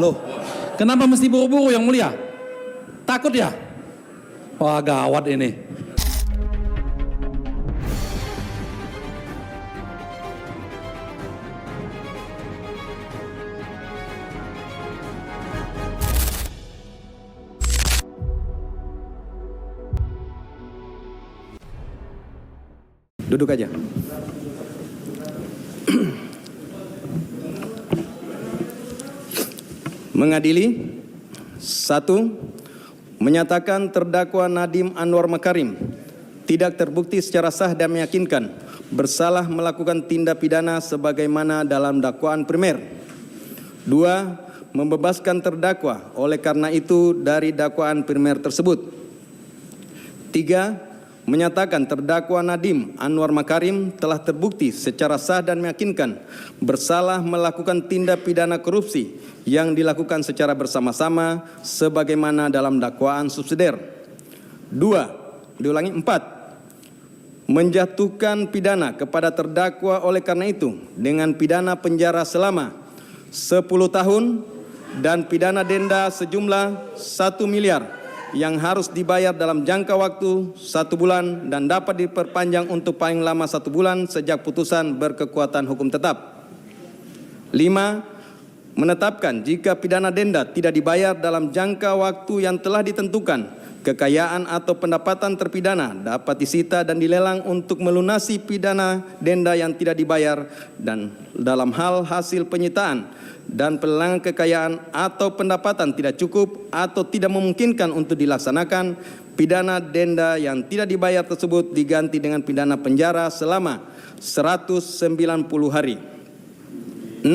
Loh, kenapa mesti buru-buru yang mulia? Takut ya? Wah, gawat ini. Duduk aja. Mengadili. 1. Menyatakan terdakwa Nadiem Anwar Makarim tidak terbukti secara sah dan meyakinkan bersalah melakukan tindak pidana sebagaimana dalam dakwaan primer. 2. Membebaskan terdakwa oleh karena itu dari dakwaan primer tersebut. 3. Menyatakan terdakwa Nadiem Anwar Makarim telah terbukti secara sah dan meyakinkan bersalah melakukan tindak pidana korupsi yang dilakukan secara bersama-sama sebagaimana dalam dakwaan subsidiar. 4. Menjatuhkan pidana kepada terdakwa oleh karena itu dengan pidana penjara selama 10 tahun dan pidana denda sejumlah 1 miliar yang harus dibayar dalam jangka waktu 1 bulan dan dapat diperpanjang untuk paling lama 1 bulan sejak putusan berkekuatan hukum tetap. 5. Menetapkan jika pidana denda tidak dibayar dalam jangka waktu yang telah ditentukan, kekayaan atau pendapatan terpidana dapat disita dan dilelang untuk melunasi pidana denda yang tidak dibayar, dan dalam hal hasil penyitaan dan pelelangan kekayaan atau pendapatan tidak cukup atau tidak memungkinkan untuk dilaksanakan, pidana denda yang tidak dibayar tersebut diganti dengan pidana penjara selama 190 hari. 6.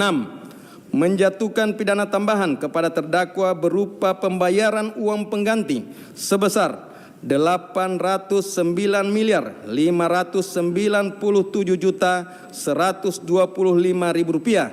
Menjatuhkan pidana tambahan kepada terdakwa berupa pembayaran uang pengganti sebesar 809.597.125.000 rupiah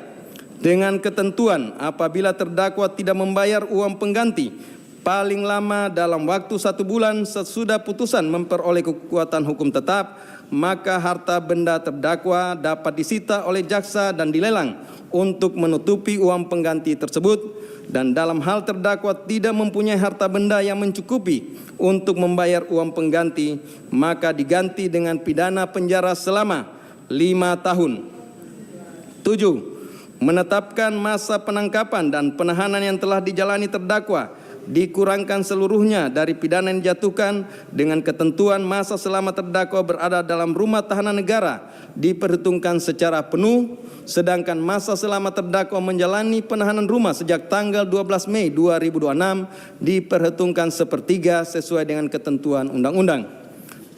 dengan ketentuan apabila terdakwa tidak membayar uang pengganti paling lama dalam waktu 1 bulan sesudah putusan memperoleh kekuatan hukum tetap, maka harta benda terdakwa dapat disita oleh jaksa dan dilelang untuk menutupi uang pengganti tersebut, dan dalam hal terdakwa tidak mempunyai harta benda yang mencukupi untuk membayar uang pengganti, maka diganti dengan pidana penjara selama 5 tahun. 7. Menetapkan masa penangkapan dan penahanan yang telah dijalani terdakwa dikurangkan seluruhnya dari pidana yang dijatuhkan dengan ketentuan masa selama terdakwa berada dalam rumah tahanan negara diperhitungkan secara penuh, sedangkan masa selama terdakwa menjalani penahanan rumah sejak tanggal 12 Mei 2026 diperhitungkan sepertiga sesuai dengan ketentuan undang-undang.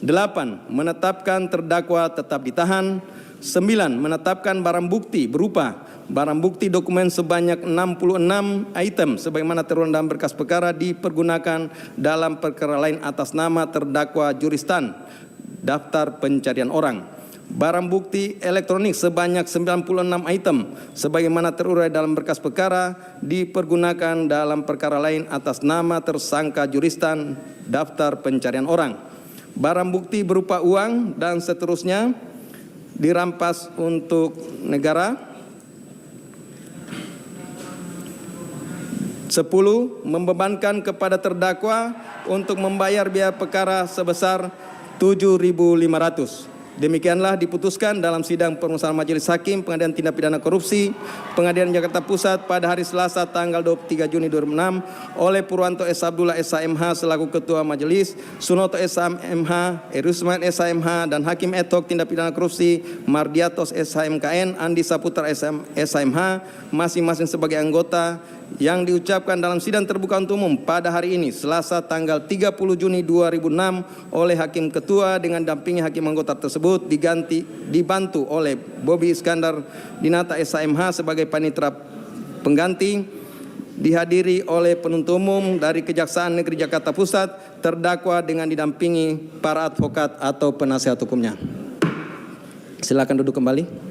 8. Menetapkan terdakwa tetap ditahan. 9. Menetapkan barang bukti berupa barang bukti dokumen sebanyak 66 item sebagaimana tertuang dalam berkas perkara dipergunakan dalam perkara lain atas nama terdakwa Juristan daftar pencarian orang. Barang bukti elektronik sebanyak 96 item sebagaimana terurai dalam berkas perkara dipergunakan dalam perkara lain atas nama tersangka Juristan daftar pencarian orang. Barang bukti berupa uang dan seterusnya dirampas untuk negara. 10. Membebankan kepada terdakwa untuk membayar biaya perkara sebesar 7.500. Demikianlah diputuskan dalam sidang permusawaratan Majelis Hakim Pengadilan Tindak Pidana Korupsi Pengadilan Jakarta Pusat pada hari Selasa tanggal 23 Juni 2006 oleh Purwanto S. Abdullah SHMH selaku Ketua Majelis, Sunoto SHMH, Erusman SHMH, dan Hakim ad hoc Tindak Pidana Korupsi Mardiatos SHMKN, Andi Saputra SHMH masing-masing sebagai anggota, yang diucapkan dalam sidang terbuka untuk umum pada hari ini Selasa tanggal 30 Juni 2006 oleh Hakim Ketua dengan dampingi hakim anggota tersebut dibantu oleh Bobi Iskandar Dinata SHMH sebagai panitera pengganti, dihadiri oleh penuntut umum dari Kejaksaan Negeri Jakarta Pusat, terdakwa dengan didampingi para advokat atau penasihat hukumnya. Silakan duduk kembali.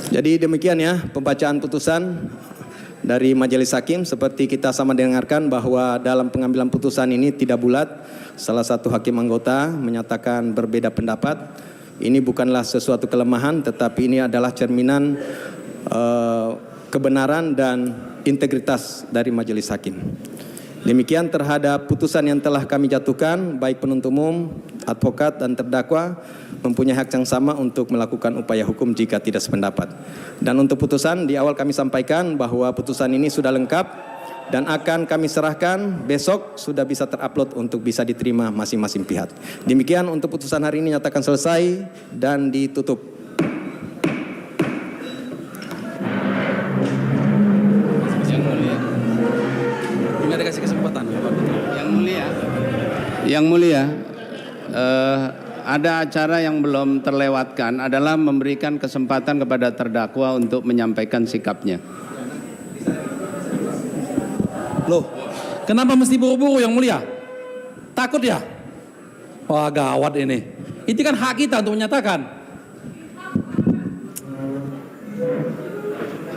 Jadi demikian ya pembacaan putusan dari Majelis Hakim. Seperti kita sama dengarkan bahwa dalam pengambilan putusan ini tidak bulat. Salah satu hakim anggota menyatakan berbeda pendapat Ini bukanlah sesuatu kelemahan, tetapi ini adalah cerminan kebenaran dan integritas dari majelis hakim. Demikian terhadap putusan yang telah kami jatuhkan, baik penuntut umum, advokat, dan terdakwa mempunyai hak yang sama untuk melakukan upaya hukum jika tidak sependapat. Dan untuk putusan, di awal kami sampaikan bahwa putusan ini sudah lengkap dan akan kami serahkan besok, sudah bisa terupload untuk bisa diterima masing-masing pihak. Demikian untuk putusan hari ini nyatakan selesai dan ditutup. Kasih kesempatan. Yang mulia, ada acara yang belum terlewatkan adalah memberikan kesempatan kepada terdakwa untuk menyampaikan sikapnya. Loh, kenapa mesti buru-buru yang mulia? Takut ya? Wah, gawat ini. Itu kan hak kita untuk menyatakan.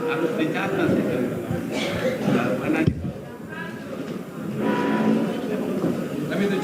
Harus dicatat itu. Kami itu